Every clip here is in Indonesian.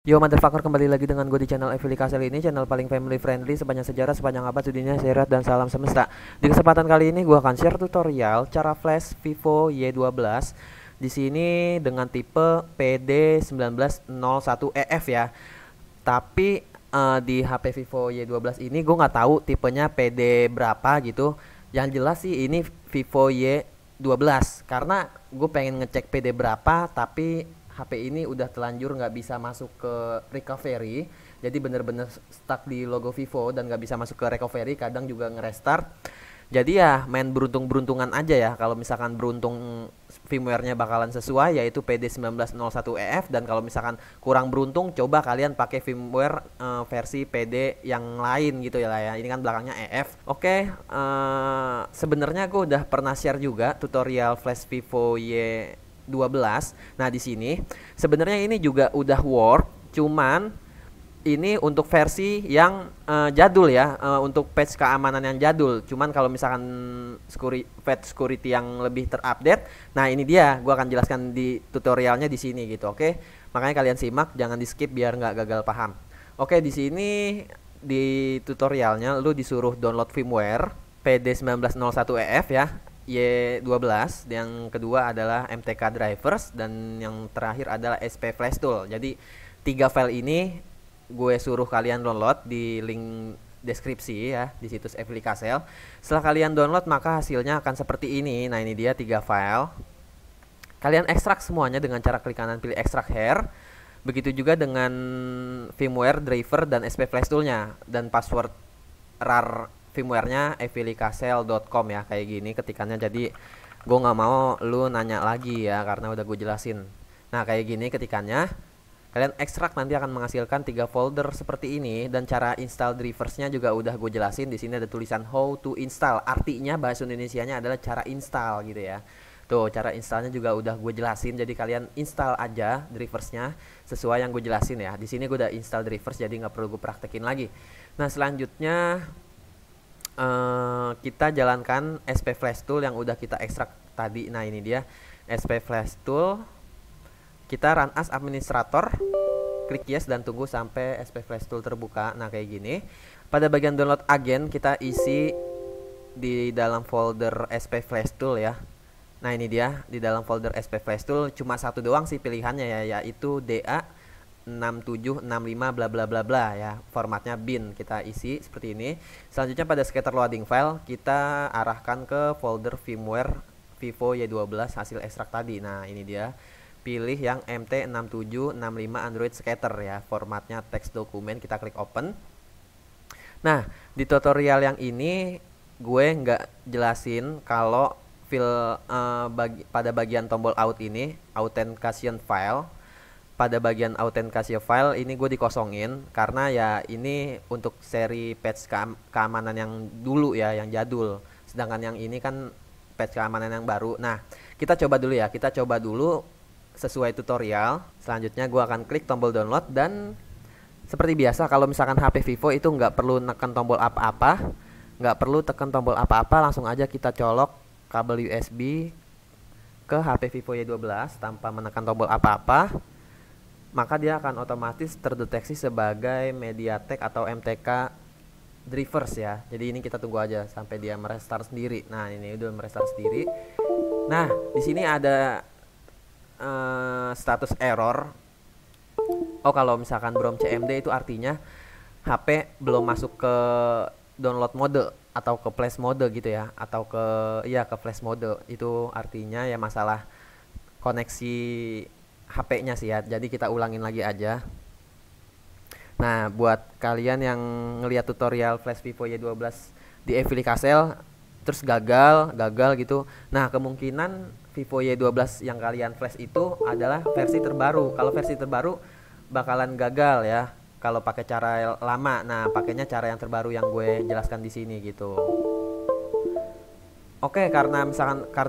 Yo motherfucker, kembali lagi dengan gue di channel Evili Kasel ini, channel paling family friendly sepanjang sejarah, sepanjang abad, dunia, serat, dan salam semesta. Di kesempatan kali ini gue akan share tutorial cara flash Vivo Y12 di sini dengan tipe PD1901EF ya. Tapi di HP Vivo Y12 ini gue nggak tahu tipenya PD berapa gitu. Yang jelas sih ini Vivo Y12 karena gue pengen ngecek PD berapa, tapi HP ini udah telanjur nggak bisa masuk ke recovery, jadi bener-bener stuck di logo Vivo dan nggak bisa masuk ke recovery, kadang juga ngerestart. Jadi ya main beruntung-beruntungan aja ya, kalau misalkan beruntung firmware-nya bakalan sesuai yaitu PD1901EF, dan kalau misalkan kurang beruntung coba kalian pakai firmware versi PD yang lain gitu ya lah ya. Ini kan belakangnya EF. Oke, sebenarnya gue udah pernah share juga tutorial flash Vivo Y12. Nah, di sini sebenarnya ini juga udah work, cuman ini untuk versi yang jadul ya, untuk patch keamanan yang jadul. Cuman kalau misalkan patch security yang lebih terupdate, nah ini dia, gua akan jelaskan di tutorialnya di sini gitu, oke? Makanya kalian simak, jangan di skip biar nggak gagal paham. Oke, di sini di tutorialnya lu disuruh download firmware PD1901EF ya. Y12, yang kedua adalah MTK drivers, dan yang terakhir adalah SP Flash Tool. Jadi 3 file ini gue suruh kalian download di link deskripsi ya, di situs Evili Kasel. Setelah kalian download maka hasilnya akan seperti ini. Nah, ini dia 3 file. Kalian ekstrak semuanya dengan cara klik kanan pilih extract here. Begitu juga dengan firmware, driver, dan SP Flash Tool-nya, dan password rar firmware-nya evilikasel.com ya, kayak gini ketikannya. Jadi gue nggak mau lu nanya lagi ya, karena udah gue jelasin. Nah, kayak gini ketikannya. Kalian ekstrak nanti akan menghasilkan 3 folder seperti ini, dan cara install drivers-nya juga udah gue jelasin. Di sini ada tulisan how to install, artinya bahasa Indonesianya adalah cara install gitu ya. Tuh, cara installnya juga udah gue jelasin. Jadi kalian install aja driversnya sesuai yang gue jelasin ya. Di sini gue udah install drivers, jadi nggak perlu gue praktekin lagi. Nah, selanjutnya kita jalankan SP Flash Tool yang udah kita ekstrak tadi. Nah, ini dia SP Flash Tool. Kita run as administrator, klik yes dan tunggu sampai SP Flash Tool terbuka. Nah, kayak gini. Pada bagian download agen kita isi di dalam folder SP Flash Tool ya. Nah, ini dia di dalam folder SP Flash Tool cuma satu doang sih pilihannya ya, yaitu DA 6765 bla bla bla bla ya. Formatnya bin, kita isi seperti ini. Selanjutnya pada scatter loading file kita arahkan ke folder firmware Vivo Y12 hasil ekstrak tadi. Nah, ini dia. Pilih yang MT6765 Android scatter ya. Formatnya teks dokumen, kita klik open. Nah, di tutorial yang ini gue nggak jelasin kalau pada bagian tombol out ini authentication file. Pada bagian authentication file ini gue dikosongin karena ya ini untuk seri patch keamanan yang dulu ya, yang jadul. Sedangkan yang ini kan patch keamanan yang baru. Nah, kita coba dulu ya, kita coba dulu sesuai tutorial. Selanjutnya gue akan klik tombol download, dan seperti biasa kalau misalkan HP Vivo itu nggak perlu tekan tombol apa-apa, nggak perlu tekan tombol apa-apa, langsung aja kita colok kabel USB ke HP Vivo Y12 tanpa menekan tombol apa-apa. Maka dia akan otomatis terdeteksi sebagai MediaTek atau MTK drivers ya. Jadi ini kita tunggu aja sampai dia merestart sendiri. Nah, ini udah merestart sendiri. Nah, di sini ada status error. Oh, kalau misalkan belum CMD itu artinya HP belum masuk ke download mode atau ke flash mode gitu ya, atau ke flash mode. Itu artinya ya masalah koneksi HP-nya sih ya. Jadi kita ulangin lagi aja. Nah, buat kalian yang ngelihat tutorial flash Vivo Y12 di Evili Kasel terus gagal gitu. Nah, kemungkinan Vivo Y12 yang kalian flash itu adalah versi terbaru. Kalau versi terbaru bakalan gagal ya kalau pakai cara lama. Nah, pakainya cara yang terbaru yang gue jelaskan di sini gitu. Oke, karena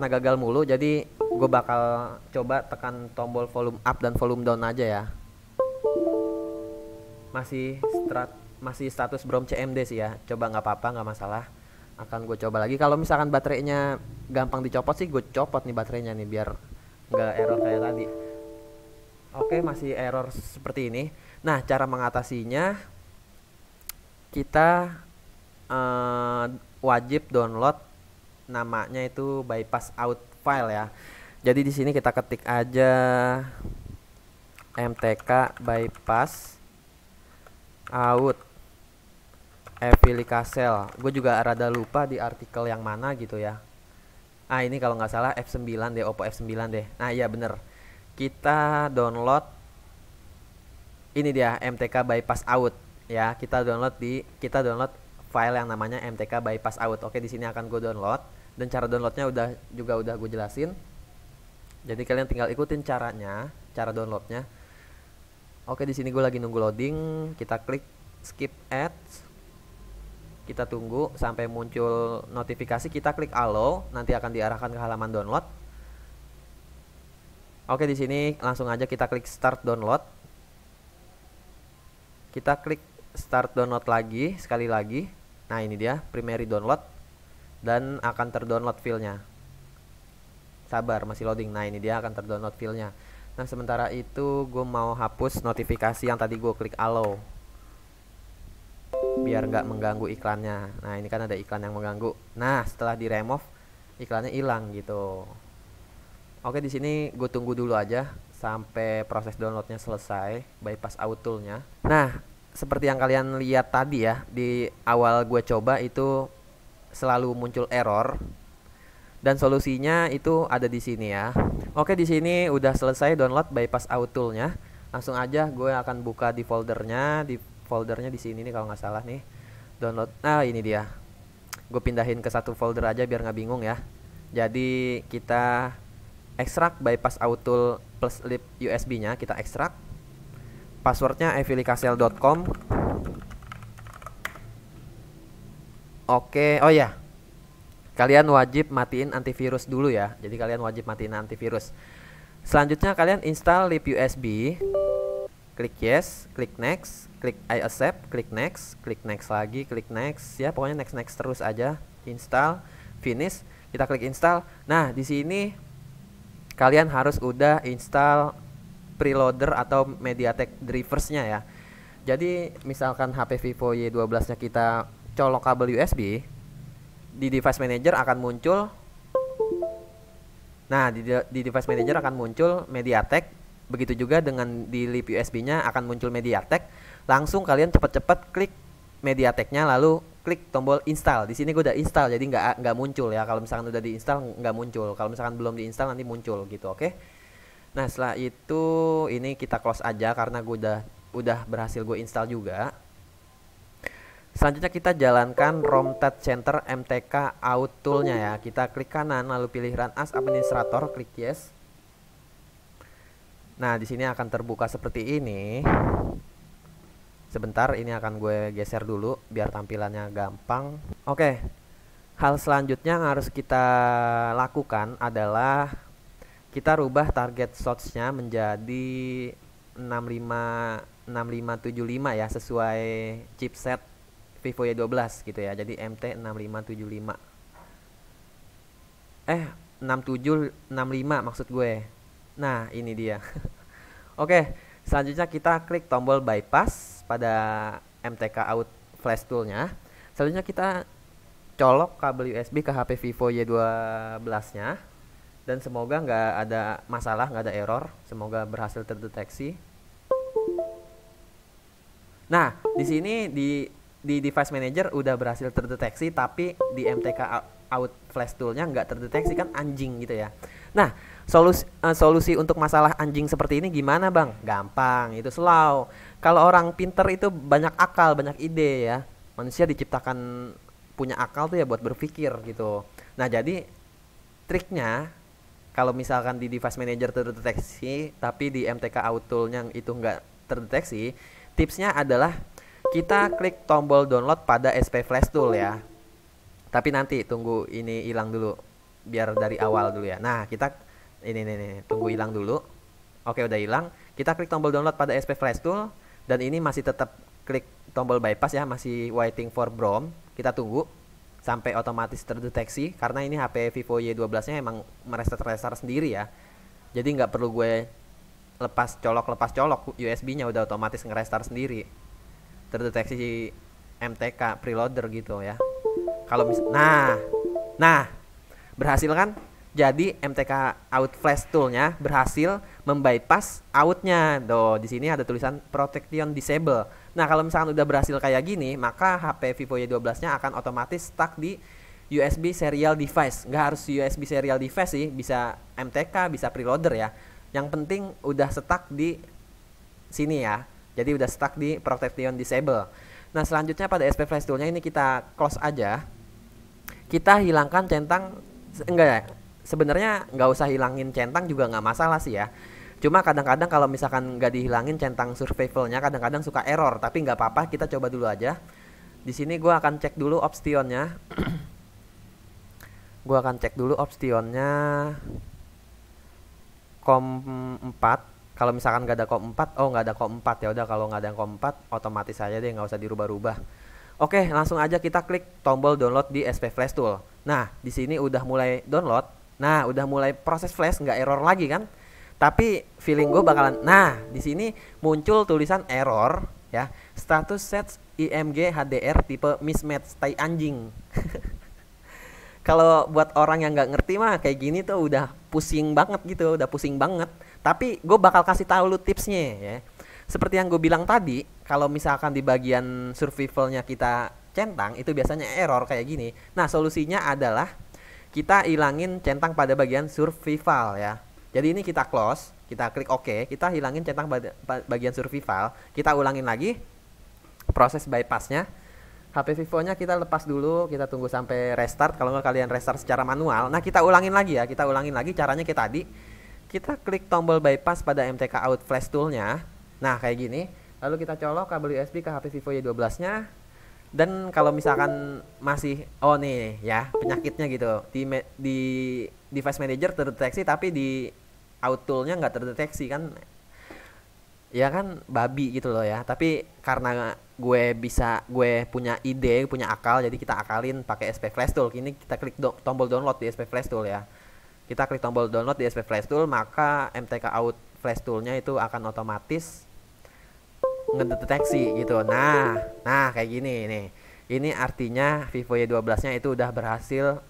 gagal mulu, jadi gue bakal coba tekan tombol volume up dan volume down aja ya. Masih status belum CMD sih ya. Coba nggak apa-apa, nggak masalah. Akan gue coba lagi. Kalau misalkan baterainya gampang dicopot sih, gue copot nih baterainya nih biar nggak error kayak tadi. Oke, masih error seperti ini. Nah, cara mengatasinya kita eh, wajib download namanya itu bypass out file ya. Jadi di sini kita ketik aja mtk bypass out evilicasel. Gue juga rada lupa di artikel yang mana gitu ya. Ah, ini kalau nggak salah F9 deh, Oppo F9 deh. Nah, iya bener. Kita download ini dia mtk bypass out ya. Kita download file yang namanya mtk bypass out. Oke, di sini akan gue download dan cara downloadnya udah gue jelasin. Jadi kalian tinggal ikutin cara downloadnya. Oke, di sini gue lagi nunggu loading. Kita klik skip ads. Kita tunggu sampai muncul notifikasi. Kita klik allow, nanti akan diarahkan ke halaman download. Oke, di sini langsung aja kita klik start download. Kita klik start download lagi, sekali lagi. Nah, ini dia primary download dan akan terdownload filenya. Sabar, masih loading. Nah, ini dia akan terdownload filenya. Nah, sementara itu gue mau hapus notifikasi yang tadi gue klik allow biar nggak mengganggu iklannya. Nah, ini kan ada iklan yang mengganggu. Nah, setelah di remove iklannya hilang gitu. Oke, di sini gue tunggu dulu aja sampai proses downloadnya selesai, bypass out toolnya. Nah, seperti yang kalian lihat tadi ya, di awal gue coba itu selalu muncul error dan solusinya itu ada di sini ya. Oke, di sini udah selesai download bypass out toolnya. Langsung aja gue akan buka di foldernya, di sini nih kalau nggak salah nih. Download. Nah, ini dia. Gue pindahin ke satu folder aja biar nggak bingung ya. Jadi kita ekstrak bypass out tool plus lib USB-nya, kita ekstrak. Passwordnya evilicasel.com. Oke, oh ya. Kalian wajib matiin antivirus dulu ya. Jadi kalian wajib matiin antivirus. Selanjutnya kalian install lib USB. Klik yes, klik next, klik I accept, klik next lagi, klik next. Ya, pokoknya next terus aja. Install, finish. Kita klik install. Nah, di sini kalian harus udah install preloader atau MediaTek drivers-nya ya. Jadi misalkan HP Vivo Y12-nya kita colok kabel USB, di device manager akan muncul. Nah, di device manager akan muncul MediaTek. Begitu juga dengan di lib USB-nya akan muncul MediaTek. Langsung kalian cepet-cepet klik MediaTek-nya lalu klik tombol install. Di sini gue udah install jadi nggak muncul ya. Kalau misalkan udah diinstal nggak muncul. Kalau misalkan belum diinstal nanti muncul gitu, oke? Nah, setelah itu ini kita close aja karena gue udah berhasil gue install juga. Selanjutnya kita jalankan ROM Touch Center MTK Out Tool-nya ya. Kita klik kanan lalu pilih Run as Administrator, klik yes. Nah, di sini akan terbuka seperti ini. Sebentar, ini akan gue geser dulu biar tampilannya gampang. Oke. Hal selanjutnya yang harus kita lakukan adalah kita rubah target shots-nya menjadi 6575 ya, sesuai chipset Vivo Y12 gitu ya. Jadi MT6575. 6765 maksud gue. Nah, ini dia. Oke, selanjutnya kita klik tombol bypass pada MTK out flash tool-nya. Selanjutnya kita colok kabel USB ke HP Vivo Y12-nya. Dan semoga nggak ada masalah, nggak ada error. Semoga berhasil terdeteksi. Nah, di sini di device manager udah berhasil terdeteksi, tapi di MTK out flash toolnya nggak terdeteksi, kan anjing gitu ya. Nah, solusi untuk masalah anjing seperti ini gimana bang? Gampang, itu slow. Kalau orang pinter itu banyak akal, banyak ide ya. Manusia diciptakan punya akal tuh ya buat berpikir gitu. Nah, jadi triknya kalau misalkan di device manager terdeteksi tapi di MTK out toolnya itu nggak terdeteksi, tipsnya adalah kita klik tombol download pada SP Flash Tool ya. Tapi nanti tunggu ini hilang dulu, biar dari awal dulu ya. Nah, kita ini tunggu hilang dulu. Oke, udah hilang. Kita klik tombol download pada SP Flash Tool dan ini masih tetap klik tombol bypass ya, masih waiting for BROM. Kita tunggu sampai otomatis terdeteksi karena ini HP Vivo Y12-nya emang merestart sendiri ya. Jadi nggak perlu gue lepas colok USB-nya udah otomatis nge-restart sendiri. Terdeteksi MTK preloader gitu ya. Kalau nah, berhasil kan? Jadi MTK out flash tool-nya berhasil membypass out-nya. Di sini ada tulisan protection disable. Nah, kalau misalkan udah berhasil kayak gini, maka HP Vivo Y12-nya akan otomatis stuck di USB serial device. Nggak harus USB serial device sih, bisa MTK, bisa preloader ya. Yang penting udah stuck di sini ya. Jadi udah stuck di protection disable. Nah, selanjutnya pada SP flash tool-nya ini kita close aja. Kita hilangkan centang, enggak ya? Sebenarnya nggak usah hilangin centang juga nggak masalah sih ya. Cuma kadang-kadang kalau misalkan nggak dihilangin centang survivalnya, kadang-kadang suka error. Tapi nggak apa-apa, kita coba dulu aja. Di sini gue akan cek dulu optionnya. Gue akan cek dulu optionnya COM 4. Kalau misalkan nggak ada COM 4, nggak ada COM 4 ya udah, kalau nggak ada COM 4 otomatis aja deh, nggak usah dirubah-rubah. Oke, langsung aja kita klik tombol download di SP Flash Tool. Nah, di sini udah mulai download. Nah, udah mulai proses flash, nggak error lagi kan? Tapi feeling gue bakalan, nah di sini muncul tulisan error ya, status set IMG HDR tipe mismatch tai anjing. Kalau buat orang yang nggak ngerti mah kayak gini tuh udah pusing banget gitu, udah pusing banget. Tapi gue bakal kasih tahu lu tipsnya ya. Seperti yang gue bilang tadi, kalau misalkan di bagian survivalnya kita centang, itu biasanya error kayak gini. Nah, solusinya adalah kita hilangin centang pada bagian survival ya. Jadi ini kita close, kita klik OK, kita hilangin centang bagian survival, kita ulangin lagi proses bypassnya. HP Vivo-nya kita lepas dulu, kita tunggu sampai restart. Kalau nggak kalian restart secara manual. Nah, kita ulangin lagi ya, kita ulangin lagi caranya kayak tadi. Kita klik tombol bypass pada MTK out flash tool-nya. Nah, kayak gini. Lalu kita colok kabel USB ke HP Vivo Y12-nya. Dan kalau misalkan masih nih ya penyakitnya gitu, di device manager terdeteksi tapi di out tool-nya nggak terdeteksi kan, ya kan babi gitu loh ya. Tapi karena gue punya ide, punya akal, jadi kita akalin pakai SP Flash Tool. Ini kita klik tombol download di SP Flash Tool ya. Kita klik tombol download di SP Flash Tool, maka MTK out Flash Tool-nya itu akan otomatis ngedeteksi gitu. Nah kayak gini nih. Ini artinya Vivo Y12-nya itu udah berhasil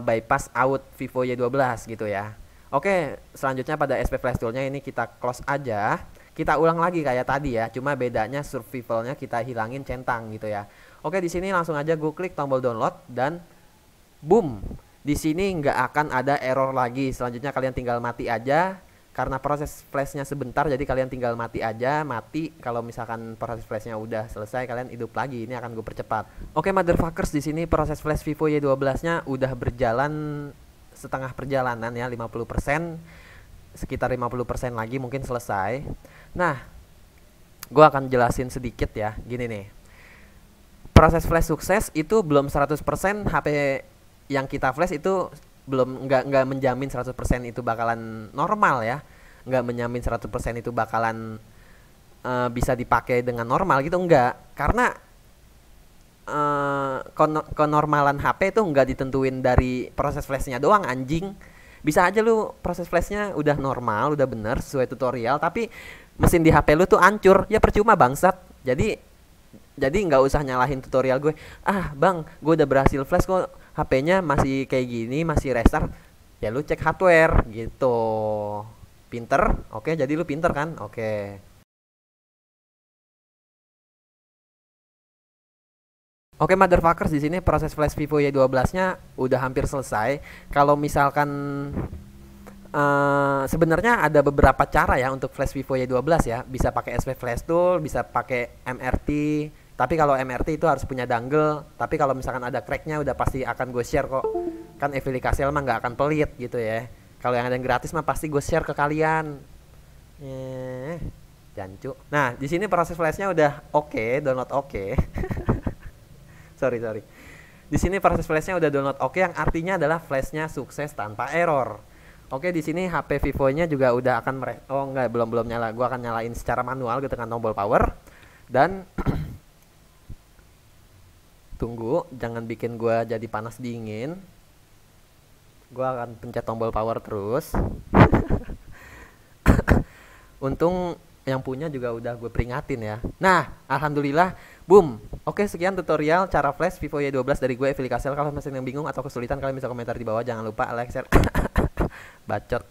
bypass out Vivo Y12 gitu ya. Oke, selanjutnya pada SP Flash Tool-nya ini kita close aja. Kita ulang lagi kayak tadi ya, cuma bedanya survivalnya kita hilangin centang gitu ya. Oke, di sini langsung aja gue klik tombol download dan boom. Di sini nggak akan ada error lagi. Selanjutnya kalian tinggal mati aja. Karena proses flashnya sebentar, jadi kalian tinggal mati aja, mati. Kalau misalkan proses flashnya udah selesai, kalian hidup lagi. Ini akan gue percepat. Oke, motherfuckers, di sini proses flash Vivo Y12-nya udah berjalan setengah perjalanan ya, 50%. Sekitar 50% lagi mungkin selesai. Nah, gue akan jelasin sedikit ya. Gini nih. Proses flash sukses itu belum 100% HP yang kita flash itu belum nggak menjamin 100% itu bakalan normal ya, nggak menjamin 100% itu bakalan bisa dipakai dengan normal gitu, enggak. Karena kenormalan HP itu nggak ditentuin dari proses flashnya doang anjing. Bisa aja lu proses flashnya udah normal, udah bener sesuai tutorial, tapi mesin di HP lu tuh hancur, ya percuma bangsat. Jadi nggak usah nyalahin tutorial gue. Bang, gue udah berhasil flash kok HP-nya masih kayak gini, masih restart. Ya lu cek hardware gitu. Pinter? Oke, jadi lu pinter kan? Oke. Oke, motherfuckers, di sini proses flash Vivo Y12-nya udah hampir selesai. Kalau misalkan sebenarnya ada beberapa cara ya untuk flash Vivo Y12 ya. Bisa pakai SP Flash Tool, bisa pakai MRT. Tapi kalau MRT itu harus punya dongle. Tapi kalau misalkan ada cracknya udah pasti akan gue share kok. Kan Evili Kasel mah nggak akan pelit gitu ya. Kalau yang ada yang gratis mah pasti gue share ke kalian. Jancu. Nah, di sini proses flashnya udah oke, download oke. sorry. Di sini proses flashnya udah download oke, yang artinya adalah flashnya sukses tanpa error. Oke, di sini HP Vivo-nya juga udah akan belum nyala. Gua akan nyalain secara manual, gue tekan tombol power dan tunggu, jangan bikin gua jadi panas dingin. Gua akan pencet tombol power terus. Untung yang punya juga udah gue peringatin ya. Nah, alhamdulillah, boom. Oke, sekian tutorial cara flash Vivo Y12 dari gue, Evili Kasel. Kalau masih yang bingung atau kesulitan, kalian bisa komentar di bawah. Jangan lupa like, share, bacot.